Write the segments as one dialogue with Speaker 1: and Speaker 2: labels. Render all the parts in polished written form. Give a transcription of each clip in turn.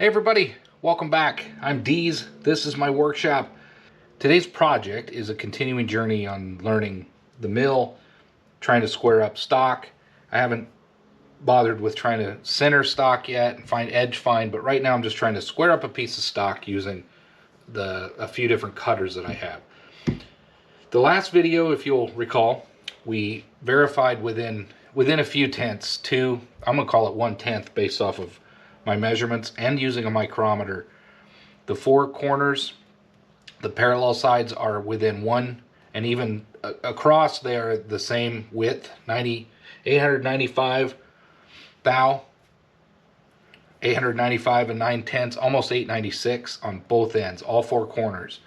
Speaker 1: Hey everybody, welcome back. I'm Deez. This is my workshop. Today's project is a continuing journey on learning the mill, trying to square up stock. I haven't bothered with trying to center stock yet and find edge fine, but right now I'm just trying to square up a piece of stock using a few different cutters that I have. The last video, if you'll recall, we verified within a few tenths to, I'm gonna call it 1/10 based off of my measurements and using a micrometer. The four corners, the parallel sides are within one, and even across they are the same width, 895 thou, 895 and 9/10, almost 896 on both ends, all four corners.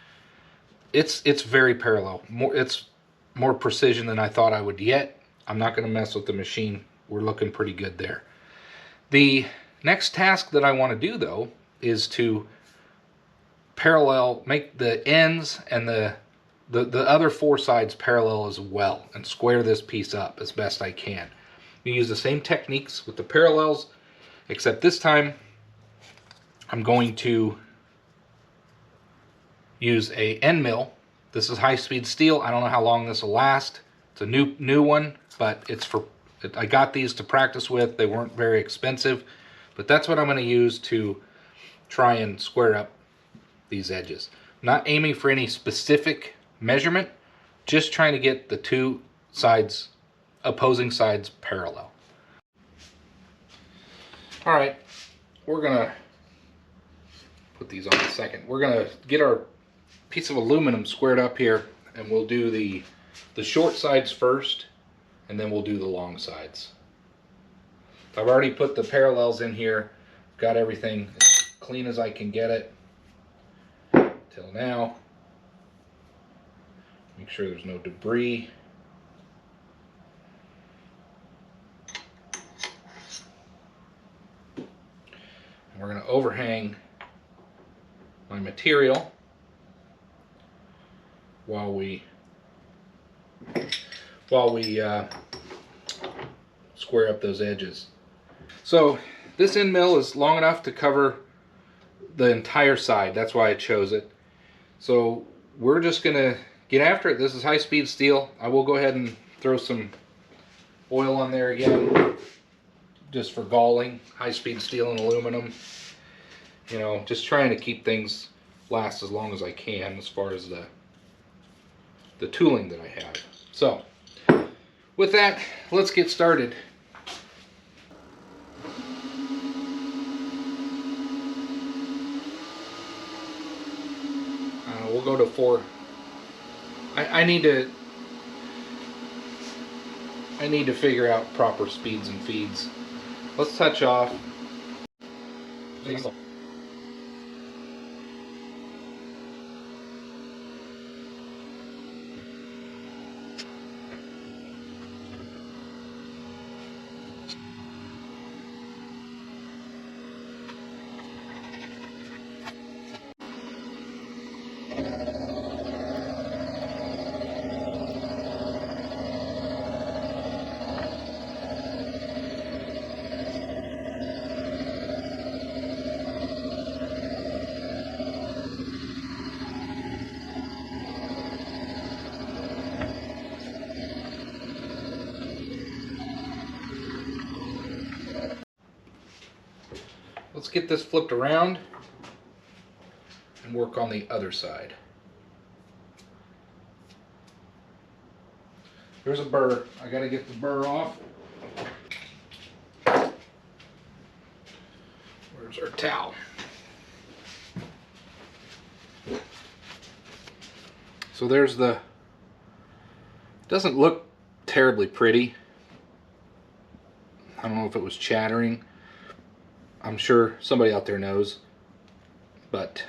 Speaker 1: It's very parallel. It's more precision than I thought I would get. I'm not going to mess with the machine. We're looking pretty good there. The next task that I want to do though is to make the ends and the other four sides parallel as well and square this piece up as best I can. You use the same techniques with the parallels, except this time I'm going to use a end mill. This is high-speed steel. I don't know how long this will last. It's a new one, but I got these to practice with. They weren't very expensive, but that's what I'm going to use to try and square up these edges. I'm not aiming for any specific measurement, just trying to get the two sides, opposing sides, parallel. All right, we're gonna put these on in a second. We're gonna get our piece of aluminum squared up here, and we'll do the short sides first, and then we'll do the long sides. I've already put the parallels in here, got everything as clean as I can get it till now. Make sure there's no debris. And we're going to overhang my material while we square up those edges. So this end mill is long enough to cover the entire side. That's why I chose it. So we're just gonna get after it. This is high-speed steel. I will go ahead and throw some oil on there again, just for galling. High-speed steel and aluminum. You know, just trying to keep things last as long as I can as far as the tooling that I have. So with that, let's get started. We'll go to 4. I need to figure out proper speeds and feeds. Let's touch off. Let's get this flipped around and work on the other side. There's a burr. I gotta get the burr off. Where's our towel? So there's doesn't look terribly pretty. I don't know if it was chattering. I'm sure somebody out there knows, but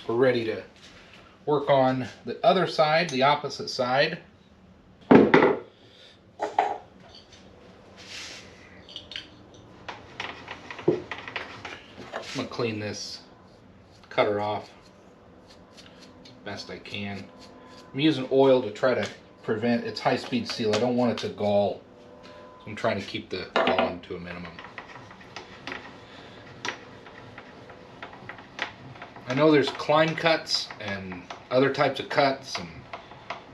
Speaker 1: we're ready to work on the other side, the opposite side. I'm gonna clean this cutter off as best I can. I'm using oil to try to prevent, it's high-speed steel, I don't want it to gall. So I'm trying to keep the galling to a minimum. I know there's climb cuts and other types of cuts, and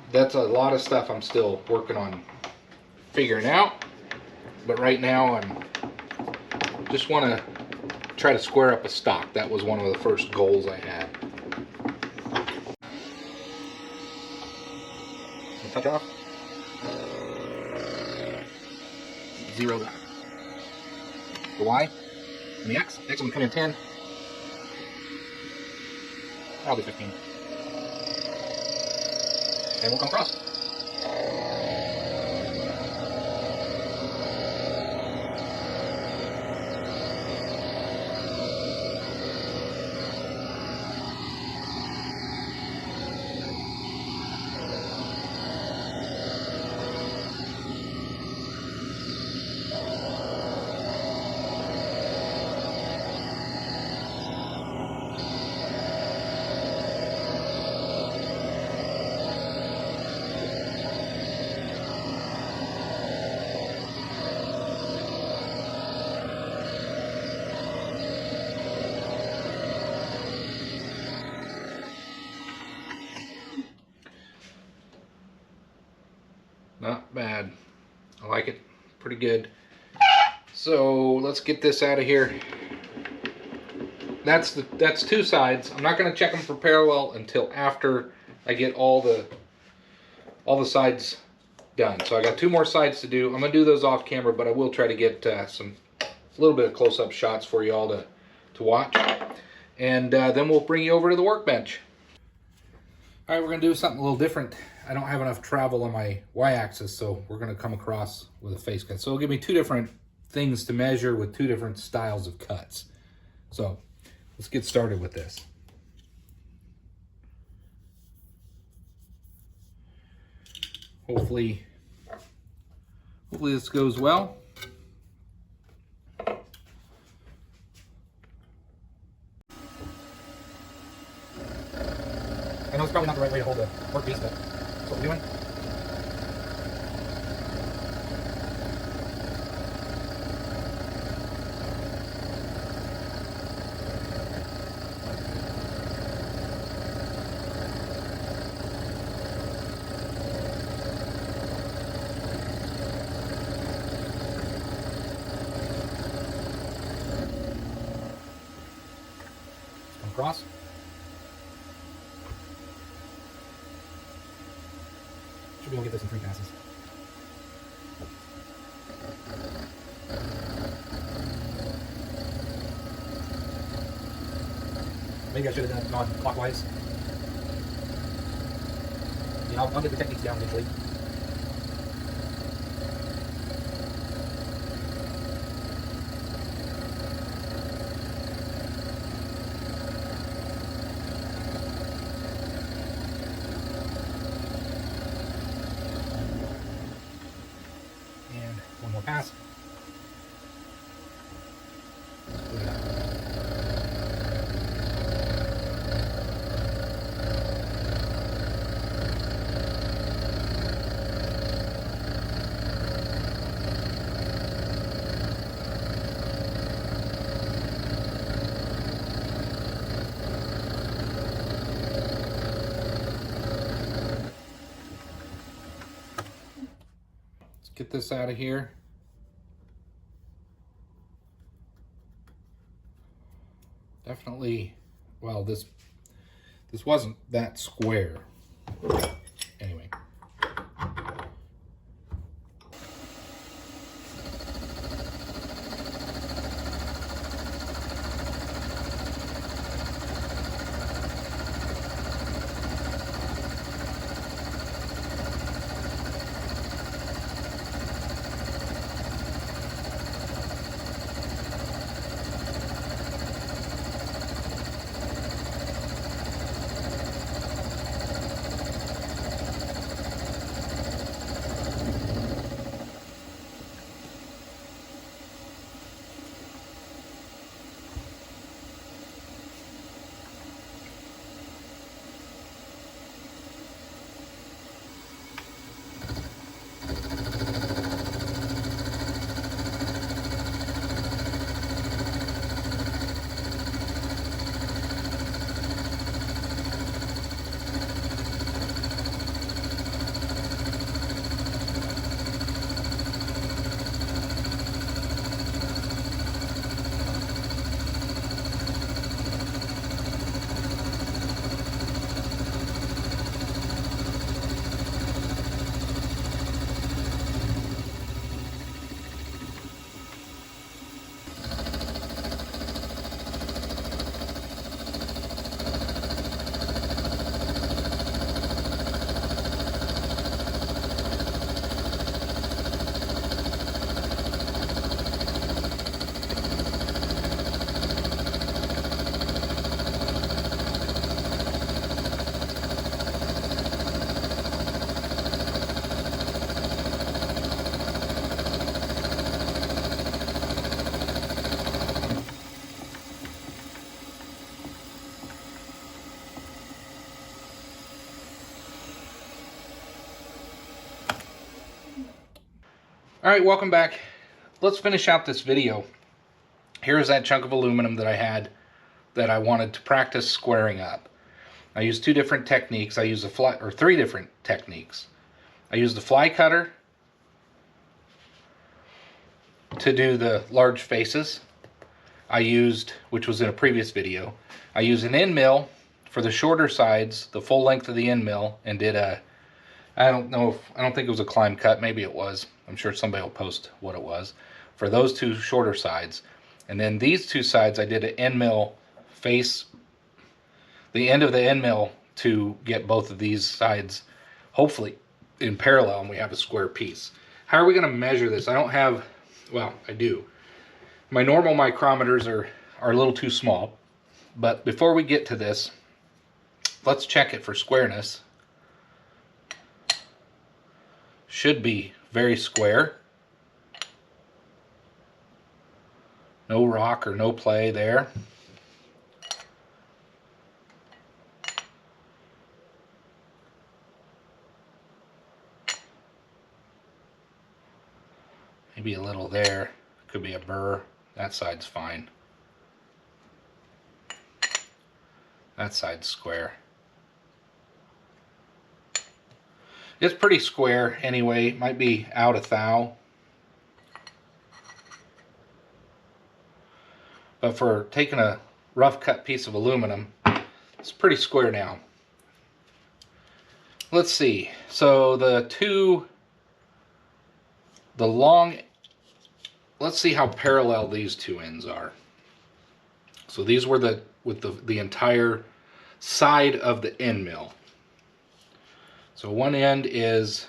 Speaker 1: that's a lot of stuff I'm still working on figuring out. But right now I'm just want to try to square up a stock. That was one of the first goals I had. Touch off. 0. The Y and the X. X will come in 10. I'll do 15. And we'll come across. Not bad. I like it. Pretty good. So let's get this out of here. That's 2 sides. I'm not going to check them for parallel until after I get all the sides done. So I got 2 more sides to do. I'm going to do those off camera, but I will try to get a little bit of close-up shots for you all to watch. And then we'll bring you over to the workbench. All right, we're going to do something a little different. I don't have enough travel on my y-axis, so we're going to come across with a face cut. So it'll give me 2 different things to measure with 2 different styles of cuts. So let's get started with this. Hopefully this goes well. I know it's probably not the right way to hold a workpiece, but that's what we're doing. Come across. Should be able to get this in 3 passes. Maybe I should have gone clockwise. Yeah, I'll get the techniques down eventually. One more pass. Let's get this out of here. Definitely, well, this wasn't that square. Anyway. All right, welcome back. Let's finish out this video. Here's that chunk of aluminum that I had that I wanted to practice squaring up. I used two different techniques. I used three different techniques. I used the fly cutter to do the large faces. I used, which was in a previous video, I used an end mill for the shorter sides, the full length of the end mill, and did a, I don't think it was a climb cut, maybe it was. I'm sure somebody will post what it was. For those two shorter sides. And then these two sides I did an end mill face, the end of the end mill, to get both of these sides hopefully in parallel and we have a square piece. How are we going to measure this? I don't have, well, I do. My normal micrometers are a little too small, but before we get to this, let's check it for squareness. Should be very square. No rock or no play there. Maybe a little there. Could be a burr. That side's fine. That side's square. It's pretty square anyway. Might be out a thou. But for taking a rough cut piece of aluminum, it's pretty square now. Let's see. So let's see how parallel these two ends are. So these were with the entire side of the end mill. So one end is,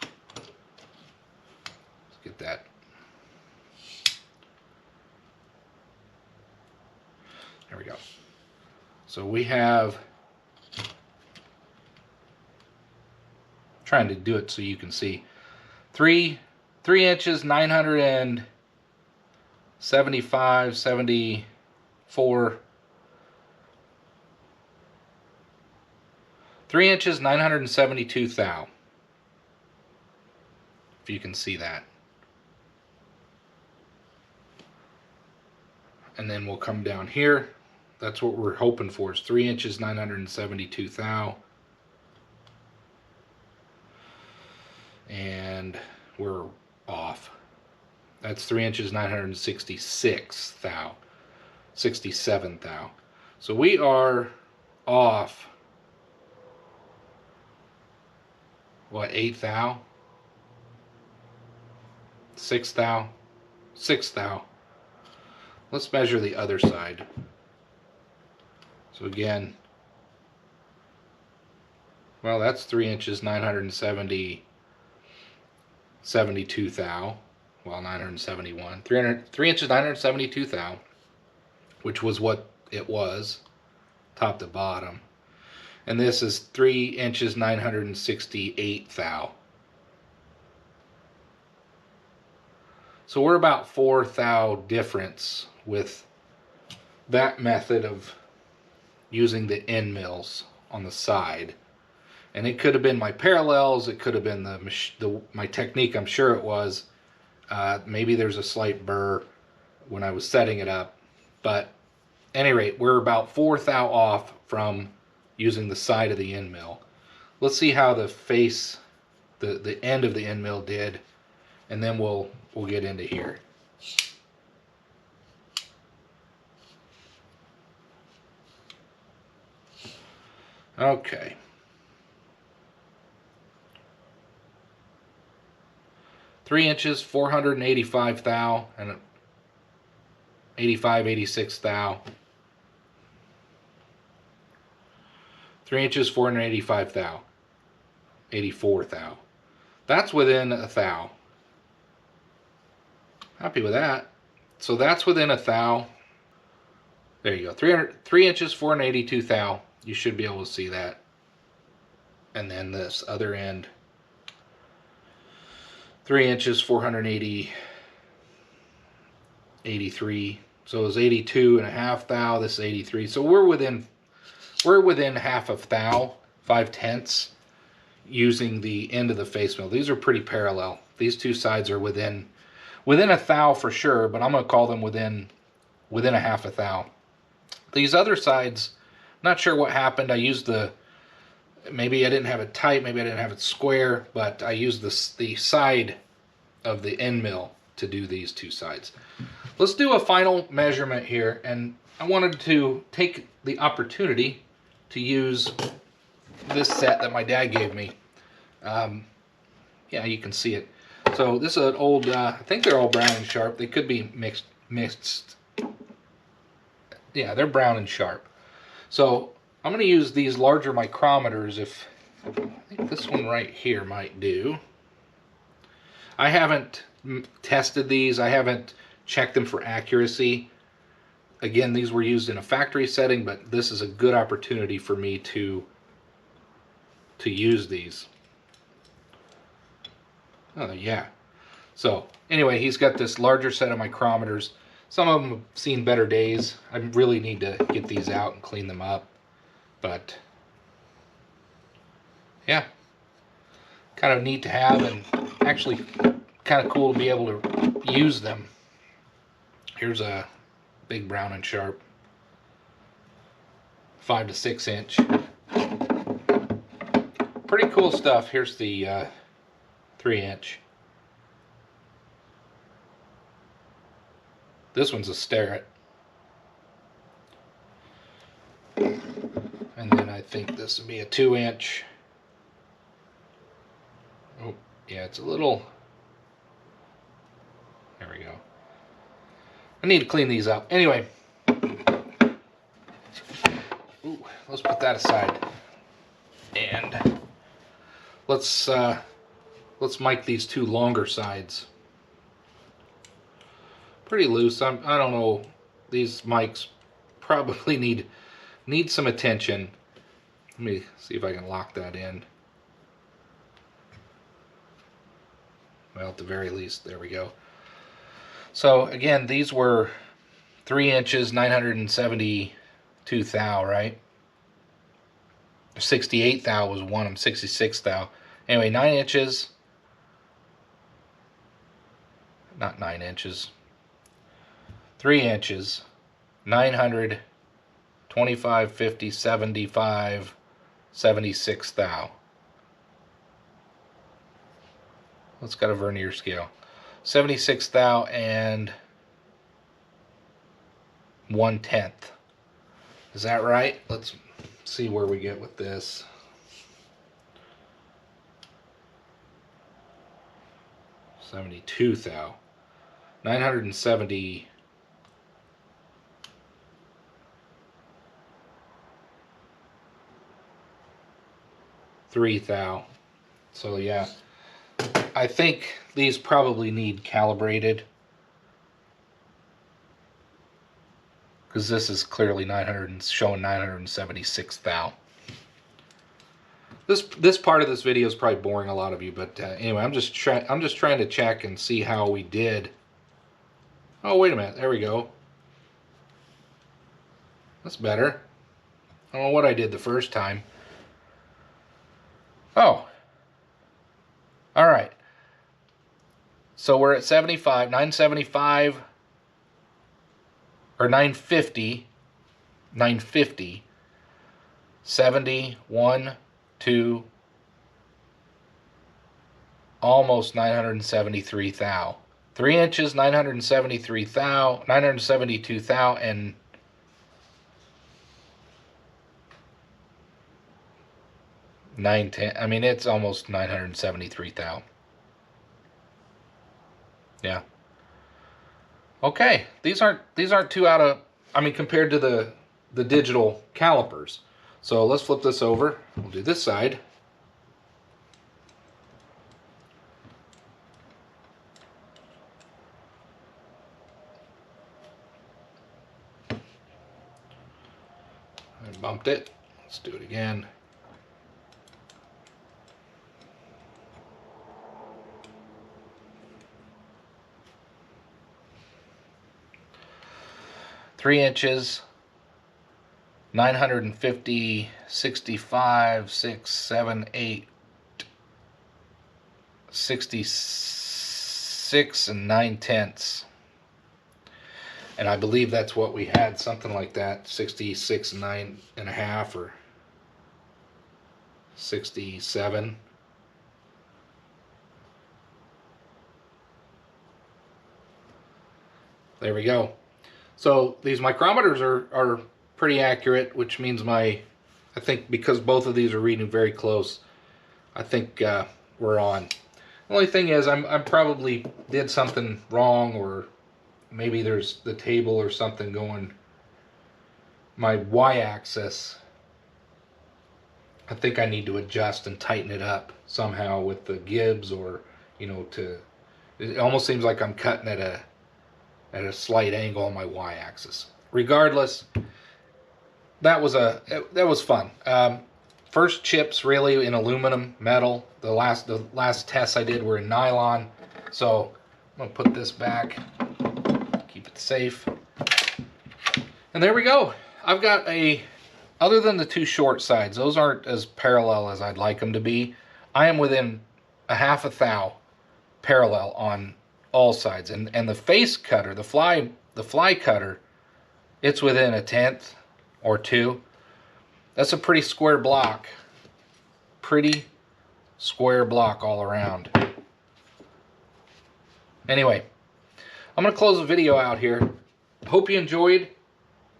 Speaker 1: let's get that. There we go. So we have, trying to do it so you can see, 3 inches, 975, 74, 3 inches, 972 thou, if you can see that. And then we'll come down here. That's what we're hoping for, is 3 inches, 972 thou. And we're off. That's 3 inches, 966 thou. 67 thou. So we are off, what, 8 thou? 6 thou? 6 thou. Let's measure the other side. So again, well, that's 3 inches, 972 thou. Well, 971. 3 inches, 972 thou, which was what it was, top to bottom. And this is 3 inches, 968 thou. So we're about 4 thou difference with that method of using the end mills on the side. And it could have been my parallels, it could have been my technique, I'm sure it was. Maybe there's a slight burr when I was setting it up. But at any rate, we're about 4 thou off from using the side of the end mill. Let's see how the face, the end of the end mill did, and then we'll get into here. Okay. Three inches, 485 thou, and 85, 86 thou. 3 inches, 485 thou. 84 thou. That's within a thou. Happy with that. So that's within a thou. There you go. 3 inches, 482 thou. You should be able to see that. And then this other end, 3 inches, 480, 83. So it was 82 and a half thou. This is 83. So we're within half of thou, 5/10. using the end of the face mill. These are pretty parallel. These two sides are within a thou for sure, but I'm going to call them within a half a thou. These other sides, not sure what happened. I used maybe I didn't have it tight, maybe I didn't have it square, but I used the side of the end mill to do these two sides. Let's do a final measurement here, and I wanted to take the opportunity to use this set that my dad gave me. Yeah, you can see it. So this is an old, I think they're all brown and sharp. They could be mixed. Yeah, they're brown and sharp. So I'm going to use these larger micrometers. I think this one right here might do. I haven't tested these. I haven't checked them for accuracy. Again, these were used in a factory setting, but this is a good opportunity for me to use these. Oh yeah. So anyway, he's got this larger set of micrometers. Some of them have seen better days. I really need to get these out and clean them up. But yeah, kind of neat to have, and actually kind of cool to be able to use them. Here's a big brown and sharp 5 to 6 inch. Pretty cool stuff. Here's the 3 inch. This one's a Starrett. And then I think this would be a 2 inch. Oh, yeah, it's a little... There we go. I need to clean these up. Anyway. Ooh, let's put that aside. And let's mic these two longer sides. Pretty loose. I don't know. These mics probably need some attention. Let me see if I can lock that in. Well, at the very least, there we go. So again, these were 3 inches, 972 thou, right? 68 thou was one of them, 66 thou. Anyway, 9 inches. Not 9 inches. 3 inches. 900, 25, 50, 75, 76 thou. Let's got a vernier scale. 76 thou and 1/10. Is that right? Let's see where we get with this. $72 thou. 970. $3 thou. So yeah, I think these probably need calibrated, because this is clearly 900 and showing 976 thou. This part of this video is probably boring a lot of you, but anyway, I'm just trying to check and see how we did. Oh, wait a minute, there we go. That's better. I don't know what I did the first time. Oh. All right. So we're at 75, 975, or 950, 70, 1, 2, almost 973 thou. 3 inches, 973 thou, 972 thou, and 910. I mean, it's almost 973 thou. Yeah. Okay, these aren't too out of, I mean, compared to the digital calipers. So let's flip this over. We'll do this side. I bumped it. Let's do it again. Three inches, 950, 65, 6, 7, 8, 66 9/10. And I believe that's what we had, something like that, 66 9.5 or 67. There we go. So these micrometers are pretty accurate, which means I think because both of these are reading very close, I think we're on. The only thing is I'm probably did something wrong, or maybe there's the table or something going. My y-axis, I think I need to adjust and tighten it up somehow with the Gibbs, or it almost seems like I'm cutting at a slight angle on my y-axis. Regardless, that was fun. First chips really in aluminum, metal. The last tests I did were in nylon. So I'm gonna put this back, keep it safe. And there we go. I've got other than the two short sides, those aren't as parallel as I'd like them to be. I am within a half a thou parallel on all sides, and the face cutter, the fly cutter, it's within a 1/10 or 2. That's a pretty square block. Pretty square block all around. Anyway, I'm going to close the video out here. Hope you enjoyed.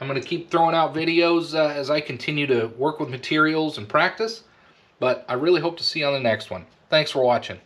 Speaker 1: I'm going to keep throwing out videos as I continue to work with materials and practice, but I really hope to see you on the next one. Thanks for watching.